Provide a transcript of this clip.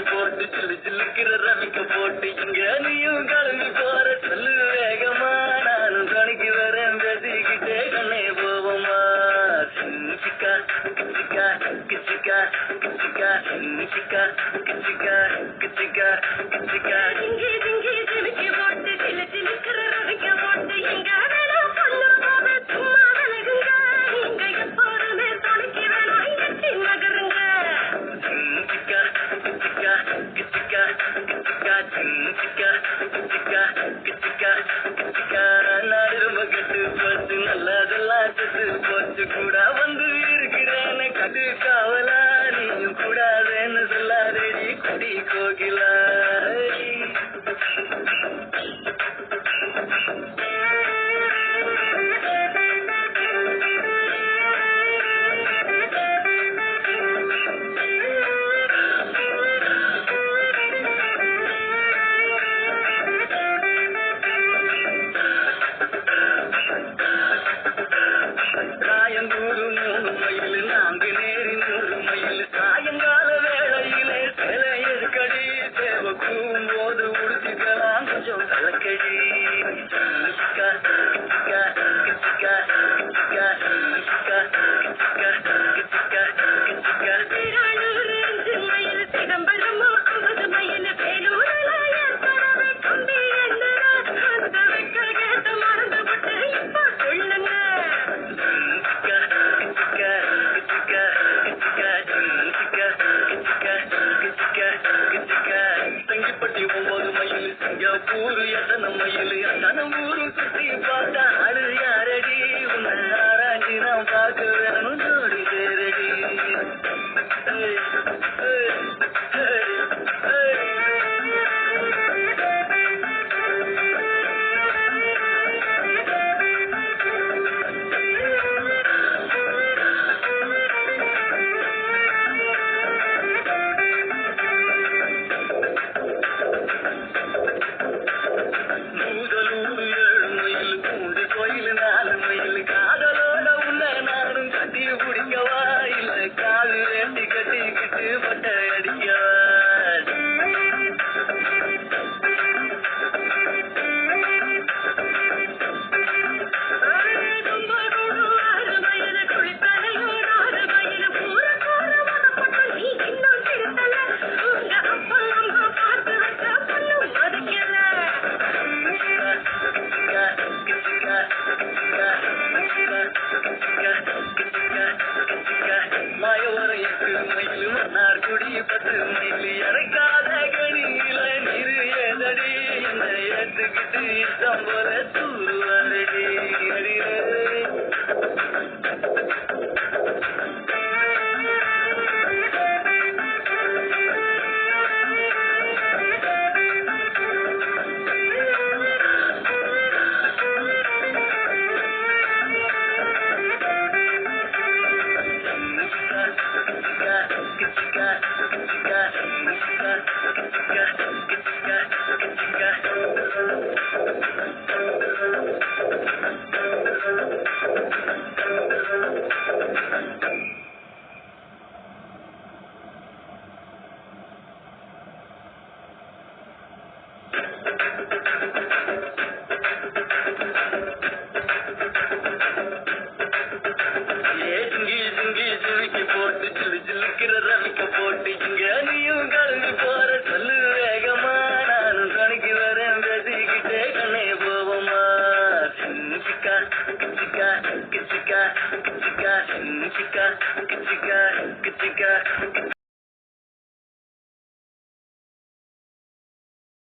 போட்டு சில்லு சில்லுக்கிற ரமிக்க போட்டு இங்க நீயும் கிளம்பி போற சொல்லு வேகமா நானும் துணைக்கு வரேன் பேசிக்கிட்டே கண்ணே போவோமா சிக்கா கிச்சிக்கா கிச்சிக்கா கிச்சிக்கா சிக்கா கிச்சிக்கா கிச்சிக்கா கிச்சிக்கா இங்கே இங்கே சிலுக்கி போட்டு சில்லு சில்லுக்கிற ரமிக்க போட்டு இங்க வேணும் பொண்ணு போக சும்மா விலகுங்க இங்க எப்போதுமே துணைக்கு வேணும் எட்டி நகருங்க சிக்கா கிச்சிக்கா கிச்சிக்கா கிச்சிக்கா சிக்கா கிச்சிக்கா கிச்சிக்கா கிச்சிக்கா நாடு ரொம்ப கெட்டு போச்சு நல்லதெல்லாம் செத்து போச்சு கூட வந்து இருக்கிறேன்னு கடு காவலா நீயும் கூடாதேன்னு சொல்லாதேடி குடி கோகிலா காயங்கூறு 3 மைல் நான்கு நேரி 100 மைல் சாயங்கால வேளையிலே சிலை எதுக்கடி தேவை கூவும் போது உடுத்திக்கலாம் கொஞ்சம் கலக்கடி கிச்சிக்கா கிச்சிக்கா கிச்சிக்கா கிச்சிக்கா கிச்சிக்கா கிச்சிக்கா கிச்சிக்கா கிச்சிக்கா திருநூறு 5 மைல் சிதம்பரம் 50 மைல் வேலூரில் ஏற்படவே கம்பி என்னடா அந்த வெக்க கேட்ட மறந்து விட்டு இப்போ சொல்லுங்க தங்கிப்பட்டி 9 மைல் சிங்கப்பூர் எத்தனை மைல் அத்தனை ஊரும் சுற்றி பார்த்தா அழு யாரடி உன்னை ஆராய்ச்சி நான் பார்க்க வேணும் ஜோடி சேரடி மூதலூர் 7 மைல் பூண்டு கோயில் 4 மைல் காதலோட உன்னை நானும் கட்டி பிடிக்கவா இல்ல காது வேண்டி கட்டிக்கிட்டு பட்டை அடிக்கவா மாயவரம் 8 மைல் மன்னார்குடி 10 மைல் இறக்காத கணியில நீரு ஏதடி என்னை ஏத்துக்கிட்டு இஷ்டம் போல தூருவாரடி அடியே போட்டு சில்லு சில்லுக்கிற ரமிக்க போட்டு இங்க நீயும் கிளம்பி போற சொல்லு வேகமா நானும் துணைக்கு வரேன் பேசிக்கிட்டே கண்ணே போவோமா சிக்கா கிச்சிக்கா கிச்சிக்கா கிச்சிக்கா கிச்சிக்கா கிச்சிக்கா கிச்சிக்கா